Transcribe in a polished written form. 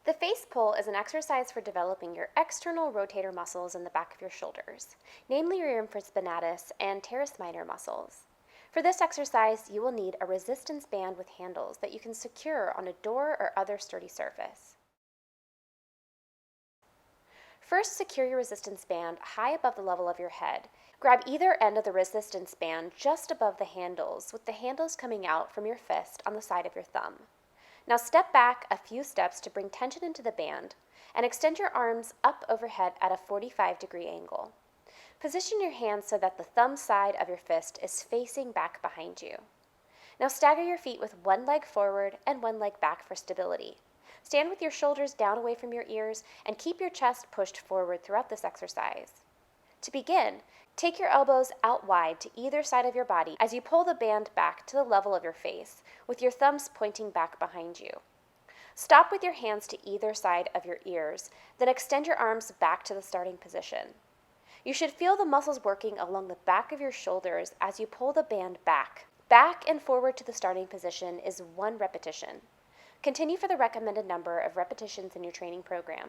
The face pull is an exercise for developing your external rotator muscles in the back of your shoulders, namely your infraspinatus and teres minor muscles. For this exercise, you will need a resistance band with handles that you can secure on a door or other sturdy surface. First, secure your resistance band high above the level of your head. Grab either end of the resistance band just above the handles, with the handles coming out from your fist on the side of your thumb. Now step back a few steps to bring tension into the band, and extend your arms up overhead at a 45-degree angle. Position your hands so that the thumb side of your fist is facing back behind you. Now stagger your feet with one leg forward and one leg back for stability. Stand with your shoulders down away from your ears and keep your chest pushed forward throughout this exercise. To begin, take your elbows out wide to either side of your body as you pull the band back to the level of your face, with your thumbs pointing back behind you. Stop with your hands to either side of your ears, then extend your arms back to the starting position. You should feel the muscles working along the back of your shoulders as you pull the band back. Back and forward to the starting position is 1 repetition. Continue for the recommended number of repetitions in your training program.